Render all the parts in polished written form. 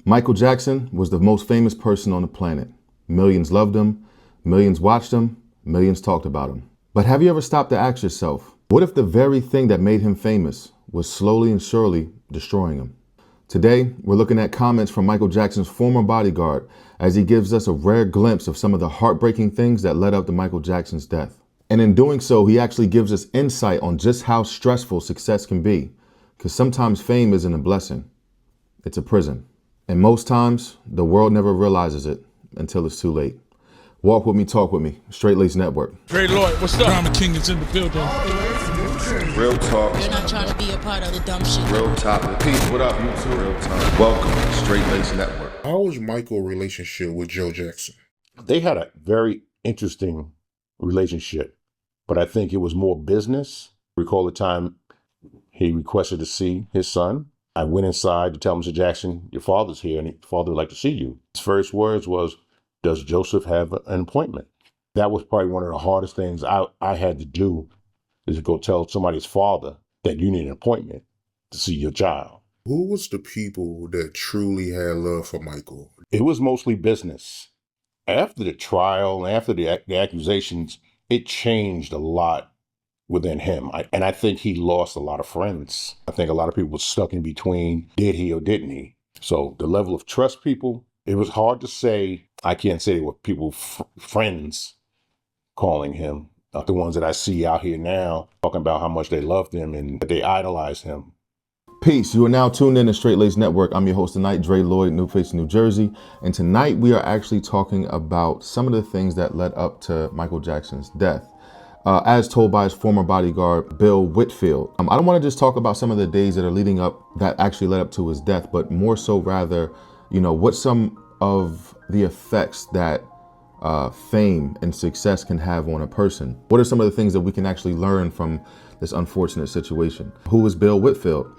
Michael Jackson was the most famous person on the planet. Millions loved him, millions watched him, millions talked about him. But have you ever stopped to ask yourself, what if the very thing that made him famous was slowly and surely destroying him? Today, we're looking at comments from Michael Jackson's former bodyguard as he gives us a rare glimpse of some of the heartbreaking things that led up to Michael Jackson's death. And in doing so, he actually gives us insight on just how stressful success can be, because sometimes fame isn't a blessing, it's a prison. And most times, the world never realizes it until it's too late. Walk with me, talk with me. Straight Lace Network. Dre Lloyd, what's up? Drama King is in the building. Real talk. You're not trying to be a part of the dumb shit. Real topic. Peace, what up, YouTube? Real time. Welcome to Straight Lace Network. How was Michael's relationship with Joe Jackson? They had a very interesting relationship, but I think it was more business. Recall the time he requested to see his son. I went inside to tell Mr. Jackson, your father's here and your father would like to see you. His first words was, does Joseph have an appointment? That was probably one of the hardest things I had to do, is to go tell somebody's father that you need an appointment to see your child. Who was the people that truly had love for Michael? It was mostly business. After the trial and after the accusations, it changed a lot within him. And I think he lost a lot of friends. I think a lot of people were stuck in between, did he or didn't he? So the level of trust people, it was hard to say. I can't say they were people, friends calling him. Not the ones that I see out here now talking about how much they loved him and that they idolized him. Peace. You are now tuned in to Straight Lace Network. I'm your host tonight, Dre Lloyd, New Face, New Jersey. And tonight we are actually talking about some of the things that led up to Michael Jackson's death. As told by his former bodyguard, Bill Whitfield. I don't want to just talk about some of the days that are leading up that actually led up to his death, but more so rather, what some of the effects that fame and success can have on a person. What are some of the things that we can actually learn from this unfortunate situation? Who is Bill Whitfield?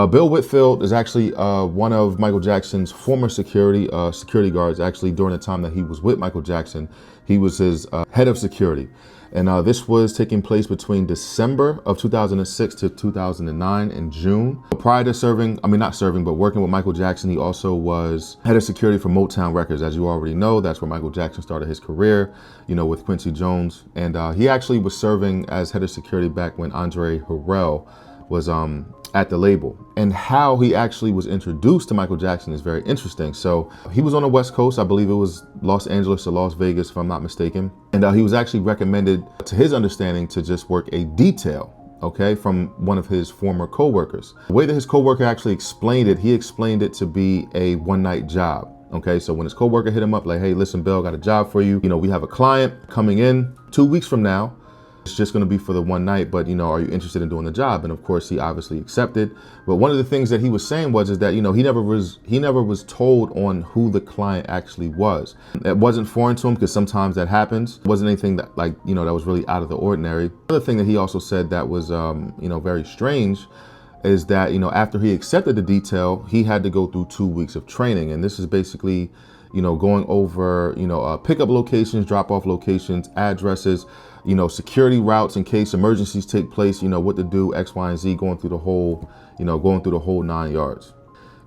Bill Whitfield is actually one of Michael Jackson's former security guards. Actually, during the time that he was with Michael Jackson, he was his head of security. And this was taking place between December of 2006 to 2009 in June. Prior to working with Michael Jackson, he also was head of security for Motown Records. As you already know, that's where Michael Jackson started his career, with Quincy Jones. And he actually was serving as head of security back when Andre Harrell was at the label. And how he actually was introduced to Michael Jackson is very interesting. So he was on the West Coast. I believe it was Los Angeles or Las Vegas, if I'm not mistaken. And he was actually recommended, to his understanding, to just work a detail, from one of his former co-workers. The way that his co-worker actually explained it, he explained it to be a one-night job. So when his co-worker hit him up like, hey, listen, Bill, got a job for you. We have a client coming in 2 weeks from now. It's just going to be for the one night, but, are you interested in doing the job? And of course, he obviously accepted. But one of the things that he was saying was that, he never was told on who the client actually was. It wasn't foreign to him because sometimes that happens. It wasn't anything that that was really out of the ordinary. Another thing that he also said that was, very strange is that, after he accepted the detail, he had to go through 2 weeks of training. And this is basically, going over, pickup locations, drop off locations, addresses, security routes in case emergencies take place, what to do, X, Y, and Z, going through the whole 9 yards.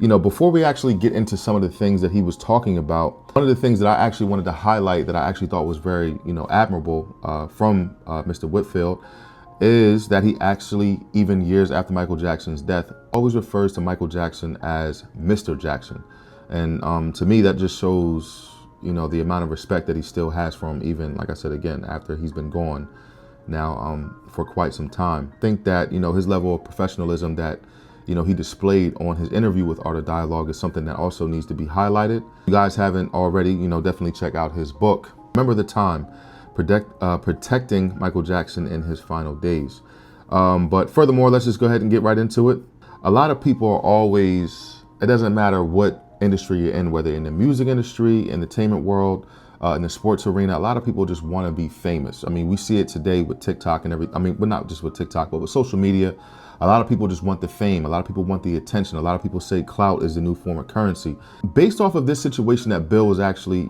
Before we actually get into some of the things that he was talking about, one of the things that I actually wanted to highlight that I actually thought was very, admirable from Mr. Whitfield is that he actually, even years after Michael Jackson's death, always refers to Michael Jackson as Mr. Jackson. And to me, that just shows, the amount of respect that he still has for him, even, like I said, again, after he's been gone now for quite some time. I think that, his level of professionalism that, he displayed on his interview with Art of Dialogue is something that also needs to be highlighted. If you guys haven't already, definitely check out his book, Remember the Time, Protecting Michael Jackson in His Final Days. But furthermore, let's just go ahead and get right into it. A lot of people are always, it doesn't matter what industry you're in, whether in the music industry, entertainment world, in the sports arena, a lot of people just want to be famous. I mean, we see it today with TikTok and but not just with TikTok, but with social media. A lot of people just want the fame. A lot of people want the attention. A lot of people say clout is the new form of currency. Based off of this situation that Bill was actually,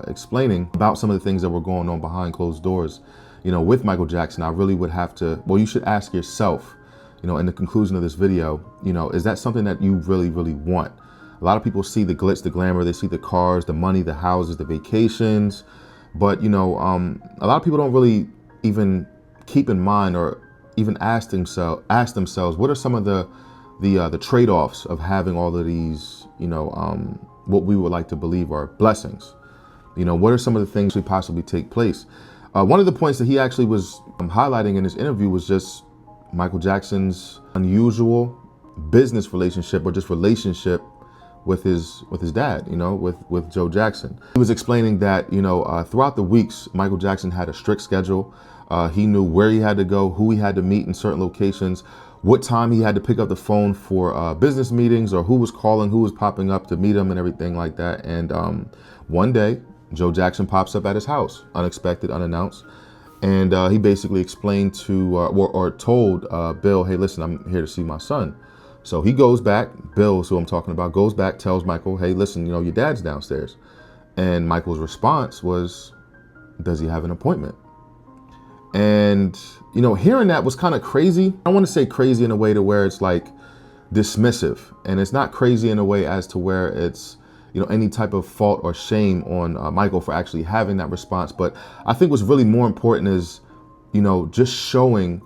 explaining about some of the things that were going on behind closed doors, with Michael Jackson, I really would have to, you should ask yourself, in the conclusion of this video, is that something that you really, really want? A lot of people see the glitz, the glamour, they see the cars, the money, the houses, the vacations. But, a lot of people don't really even keep in mind or even ask themselves, what are some of the trade-offs of having all of these, what we would like to believe are blessings? What are some of the things that possibly take place? One of the points that he actually was highlighting in his interview was just Michael Jackson's unusual business relationship, or just relationship with his dad, with Joe Jackson. He was explaining that, throughout the weeks, Michael Jackson had a strict schedule. He knew where he had to go, who he had to meet in certain locations, what time he had to pick up the phone for business meetings, or who was calling, who was popping up to meet him and everything like that. And one day, Joe Jackson pops up at his house, unexpected, unannounced. And he basically explained to, or told Bill, hey, listen, I'm here to see my son. So he goes back, Bill is who I'm talking about, goes back, tells Michael, hey, listen, your dad's downstairs. And Michael's response was, does he have an appointment? And, hearing that was kind of crazy. I want to say crazy in a way to where it's like dismissive. And it's not crazy in a way as to where it's, any type of fault or shame on Michael for actually having that response. But I think what's really more important is, just showing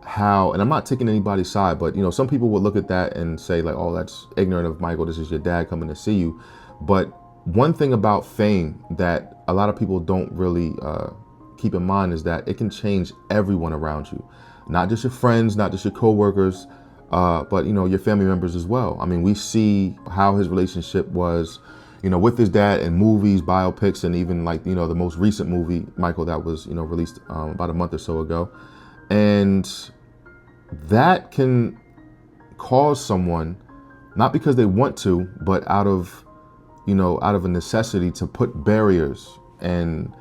how, and I'm not taking anybody's side, but some people would look at that and say like, oh, that's ignorant of Michael. This is your dad coming to see you. But one thing about fame that a lot of people don't really keep in mind is that it can change everyone around you, not just your friends, not just your coworkers, but your family members as well. I mean, we see how his relationship was, with his dad in movies, biopics, and even like the most recent movie, Michael, that was released about a month or so ago. And that can cause someone, not because they want to, but out of a necessity, to put barriers and,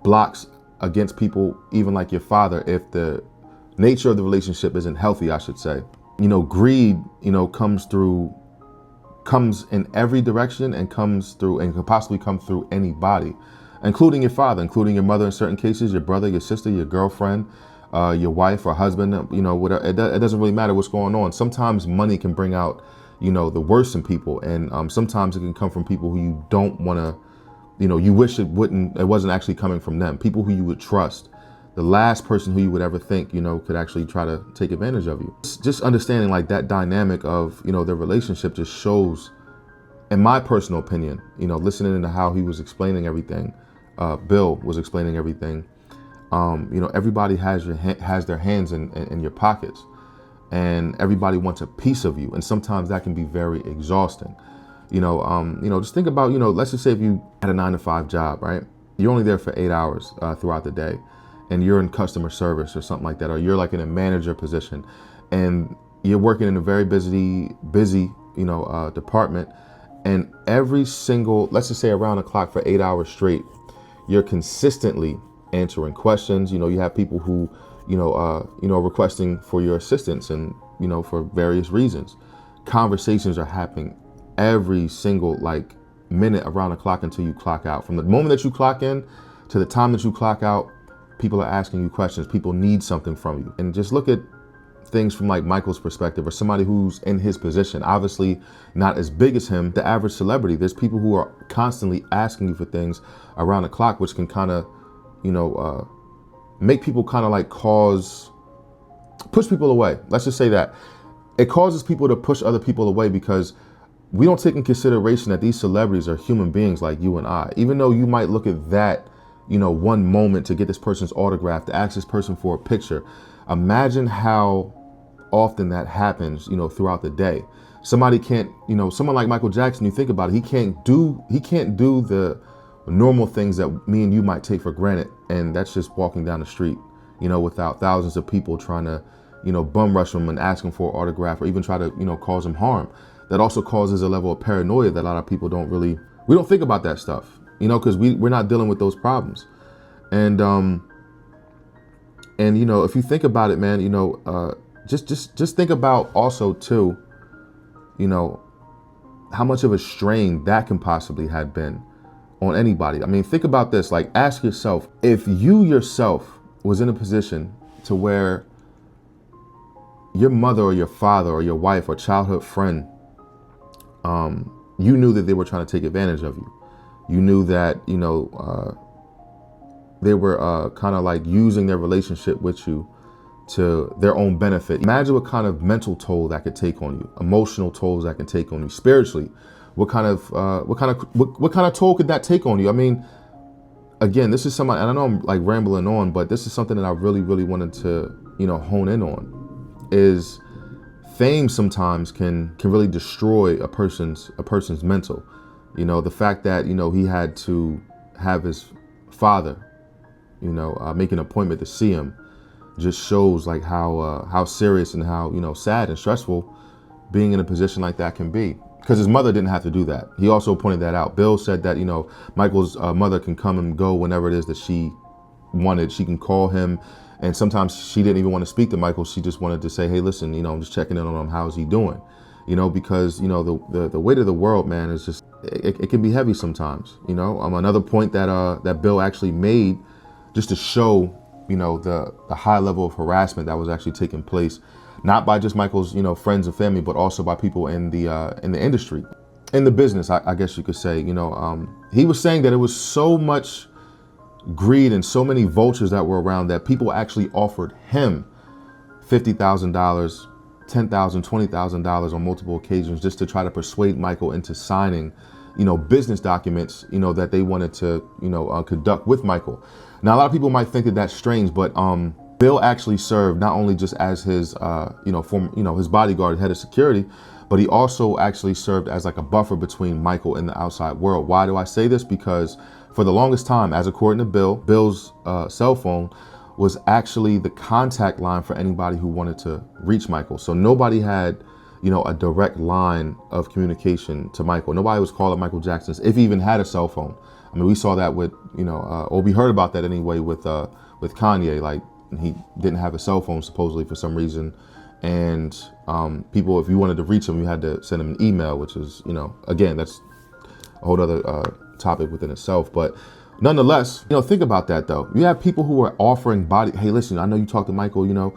blocks against people, even like your father, if the nature of the relationship isn't healthy, I should say. Greed, comes in every direction, and comes through, and could possibly come through anybody, including your father, including your mother in certain cases, your brother, your sister, your girlfriend, your wife or husband, whatever. It doesn't really matter what's going on. Sometimes money can bring out, the worst in people. And sometimes it can come from people who you don't want to, you wish it wasn't actually coming from them. People who you would trust. The last person who you would ever think, could actually try to take advantage of you. Just understanding like that dynamic of, their relationship just shows, in my personal opinion, listening to how he was explaining everything, Bill was explaining everything. Everybody has their hands in your pockets, and everybody wants a piece of you. And sometimes that can be very exhausting. Just think about, let's just say if you had a 9-to-5 job, right? You're only there for 8 hours throughout the day, and you're in customer service or something like that, or you're like in a manager position, and you're working in a very busy, department, and every single, let's just say around the clock for 8 hours straight, you're consistently answering questions. You have people who, requesting for your assistance, and, for various reasons. Conversations are happening every single minute around the clock until you clock out. From the moment that you clock in to the time that you clock out, people are asking you questions. People need something from you. And just look at things from like Michael's perspective, or somebody who's in his position, obviously not as big as him, the average celebrity. There's people who are constantly asking you for things around the clock, which can kind of, make people kind of like push people away. Let's just say that. It causes people to push other people away, because we don't take in consideration that these celebrities are human beings like you and I. Even though you might look at that, one moment to get this person's autograph, to ask this person for a picture. Imagine how often that happens, throughout the day. Somebody can't, someone like Michael Jackson, you think about it, he can't do the normal things that me and you might take for granted. And that's just walking down the street, without thousands of people trying to, bum rush him and ask him for an autograph, or even try to, cause him harm. That also causes a level of paranoia that a lot of people we don't think about that stuff, because we're not dealing with those problems. And if you think about it, man, just think about also too, how much of a strain that can possibly have been on anybody. I mean, think about this, like ask yourself, if you yourself was in a position to where your mother or your father or your wife or childhood friend you knew that they were trying to take advantage of you. You knew that, they were kind of like using their relationship with you to their own benefit. Imagine what kind of mental toll that could take on you, emotional tolls that can take on you, spiritually. What kind of toll could that take on you? I mean, again, this is something, and I know I'm like rambling on, but this is something that I really, really wanted to, hone in on. Is fame sometimes can really destroy a person's mental. The fact that he had to have his father, make an appointment to see him, just shows like how serious and how sad and stressful being in a position like that can be. Because his mother didn't have to do that. He also pointed that out. Bill said that Michael's mother can come and go whenever it is that she wanted. She can call him, and sometimes she didn't even want to speak to Michael. She just wanted to say, hey, listen, I'm just checking in on him. How's he doing? Because the weight of the world, man, is just it can be heavy sometimes. Another point that Bill actually made, just to show the high level of harassment that was actually taking place, not by just Michael's friends and family, but also by people in the industry, in the business, I guess you could say. He was saying that it was so much greed and so many vultures that were around that people actually offered him $50,000, $10,000, $20,000 on multiple occasions just to try to persuade Michael into signing business documents that they wanted to conduct with Michael. Now, a lot of people might think that that's strange, but Bill actually served not only just as his his bodyguard, head of security, but he also actually served as like a buffer between Michael and the outside world. Why do I say this? Because for the longest time, as according to Bill's cell phone was actually the contact line for anybody who wanted to reach Michael. So nobody had a direct line of communication to Michael. Nobody was calling Michael Jackson's, if he even had a cell phone. I mean, we saw that with, or we heard about that anyway with Kanye. Like, he didn't have a cell phone supposedly for some reason. And people, if you wanted to reach him, you had to send him an email, which is, again, that's a whole other topic within itself. But nonetheless, think about that though. You have people who are offering hey, listen, I know you talked to Michael, you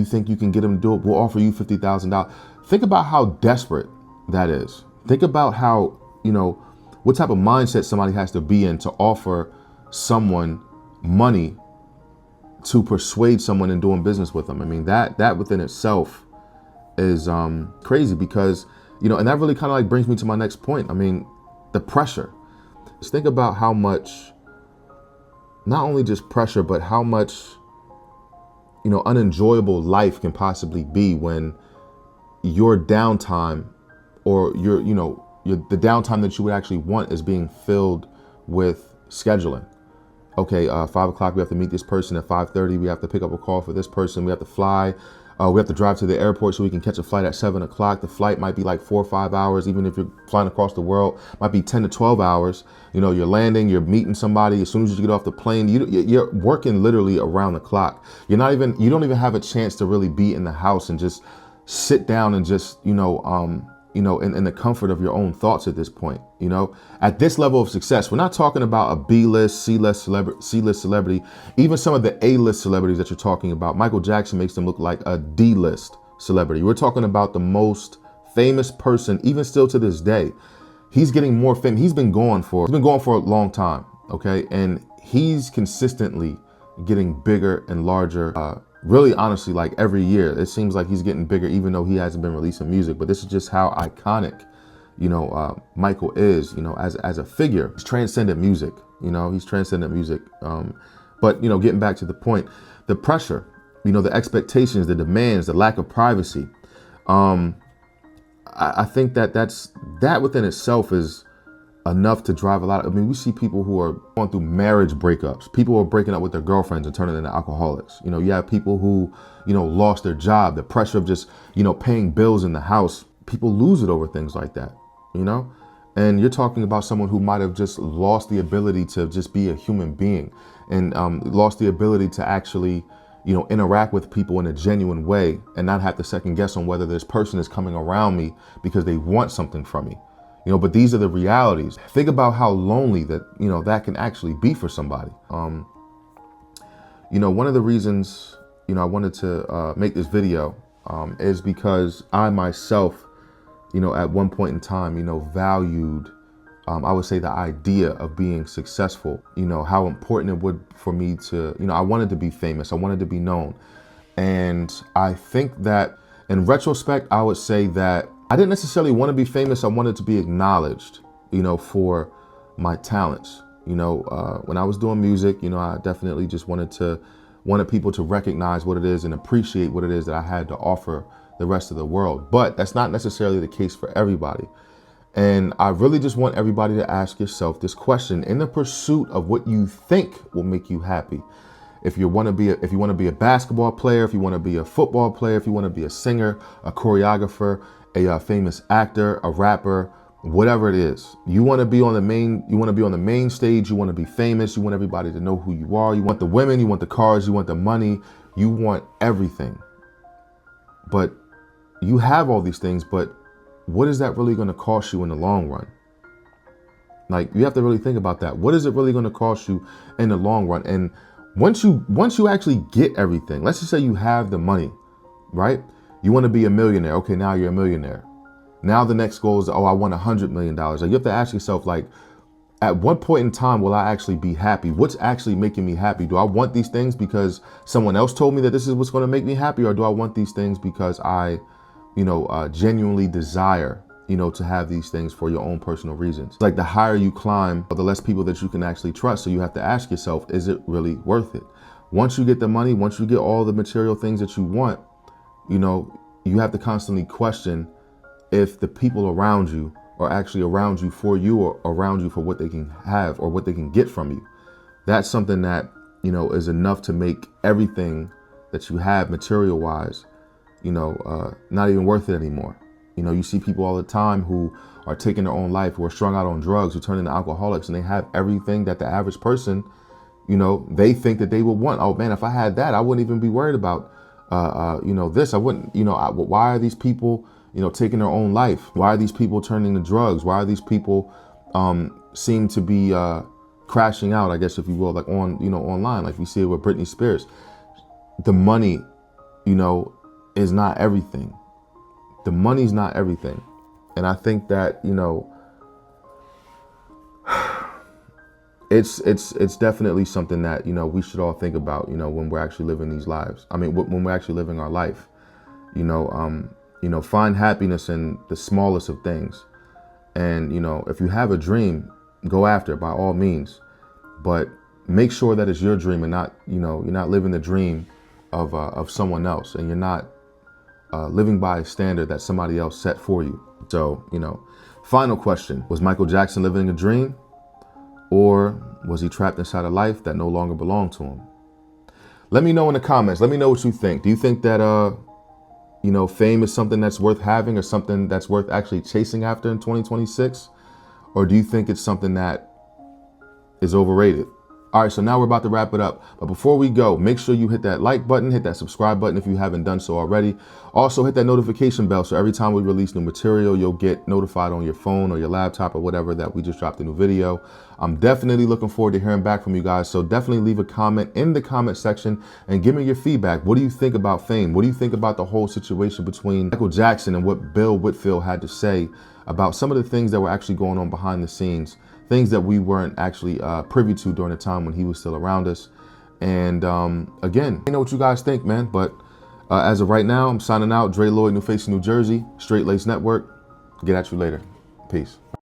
think you can get him to do it? We'll offer you $50,000. Think about how desperate that is. Think about how, what type of mindset somebody has to be in to offer someone money to persuade someone in doing business with them. I mean, that within itself is crazy because, and that really kind of like brings me to my next point. I mean, the pressure. Just think about how much, not only just pressure, but how much, unenjoyable life can possibly be when your downtime or the downtime that you would actually want is being filled with scheduling. Okay, 5 o'clock, we have to meet this person. At 5:30, we have to pick up a call for this person. We have to fly. We have to drive to the airport so we can catch a flight at 7 o'clock. The flight might be like 4 or 5 hours. Even if you're flying across the world, might be 10 to 12 hours. You're landing, you're meeting somebody. As soon as you get off the plane, you're working literally around the clock. You don't even have a chance to really be in the house and just sit down and just, in the comfort of your own thoughts at this point. At this level of success, we're not talking about a B-list, C-list celebrity, even some of the A-list celebrities that you're talking about. Michael Jackson makes them look like a D-list celebrity. We're talking about the most famous person, even still to this day. He's getting more fame. He's been going for a long time. Okay. And he's consistently getting bigger and larger. Really, honestly, like every year, it seems like he's getting bigger, even though he hasn't been releasing music. But this is just how iconic, Michael is, as a figure. He's transcendent music, he's transcendent music. But, getting back to the point, the pressure, the expectations, the demands, the lack of privacy. I think that within itself is enough to drive a lot. I mean, we see people who are going through marriage breakups. People who are breaking up with their girlfriends and turning into alcoholics. You have people who, lost their job, the pressure of just, paying bills in the house. People lose it over things like that, and you're talking about someone who might have just lost the ability to just be a human being and lost the ability to actually, interact with people in a genuine way and not have to second guess on whether this person is coming around me because they want something from me. But these are the realities. Think about how lonely that, that can actually be for somebody. One of the reasons, I wanted to make this video is because I myself at one point in time, valued, I would say, the idea of being successful, how important it would for me to, I wanted to be famous. I wanted to be known. And I think that in retrospect, I would say that I didn't necessarily want to be famous. I wanted to be acknowledged, for my talents. When I was doing music, I definitely just wanted people to recognize what it is and appreciate what it is that I had to offer the rest of the world. But that's not necessarily the case for everybody. And I really just want everybody to ask yourself this question in the pursuit of what you think will make you happy. If you want to be a basketball player, if you want to be a football player, if you want to be a singer, a choreographer, a famous actor, a rapper, whatever it is, you want to be on the main stage, you want to be famous, you want everybody to know who you are, you want the women, you want the cars, you want the money, you want everything. But you have all these things, but what is that really going to cost you in the long run? Like, you have to really think about that. What is it really going to cost you in the long run? And once you actually get everything, let's just say you have the money, right? You want to be a millionaire. Okay, now you're a millionaire. Now the next goal is, I want $100 million. Like, you have to ask yourself, like, at what point in time will I actually be happy? What's actually making me happy? Do I want these things because someone else told me that this is what's going to make me happy? Or do I want these things because I, genuinely desire, to have these things for your own personal reasons? Like, the higher you climb, the less people that you can actually trust. So you have to ask yourself, is it really worth it? Once you get the money, once you get all the material things that you want, you have to constantly question if the people around you are actually around you for you or around you for what they can have or what they can get from you. That's something that, is enough to make everything that you have material wise, not even worth it anymore. You see people all the time who are taking their own life, who are strung out on drugs, who turn into alcoholics, and they have everything that the average person, they think that they would want. Oh man, if I had that, I wouldn't even be worried about, this. I wouldn't, why are these people, taking their own life? Why are these people turning to drugs? Why are these people seem to be crashing out, I guess, if you will, like online, like we see it with Britney Spears. The money, is not everything. The money's not everything. And I think that, it's definitely something that, we should all think about, when we're actually living these lives. I mean, when we're actually living our life, find happiness in the smallest of things. And, if you have a dream, go after it by all means, but make sure that it's your dream and not, you're not living the dream of someone else, and you're not living by a standard that somebody else set for you. So, final question, was Michael Jackson living a dream, or was he trapped inside a life that no longer belonged to him? Let me know in the comments. Let me know what you think. Do you think that, fame is something that's worth having or something that's worth actually chasing after in 2026? Or do you think it's something that is overrated? All right, so now we're about to wrap it up. But before we go, make sure you hit that like button, hit that subscribe button if you haven't done so already. Also, hit that notification bell so every time we release new material, you'll get notified on your phone or your laptop or whatever that we just dropped a new video. I'm definitely looking forward to hearing back from you guys. So definitely leave a comment in the comment section and give me your feedback. What do you think about fame? What do you think about the whole situation between Michael Jackson and what Bill Whitfield had to say about some of the things that were actually going on behind the scenes, things that we weren't actually privy to during the time when he was still around us? And again, let me know what you guys think, man. But as of right now, I'm signing out. Dre Lloyd, New Face, New Jersey, Straight Lace Network. Get at you later. Peace.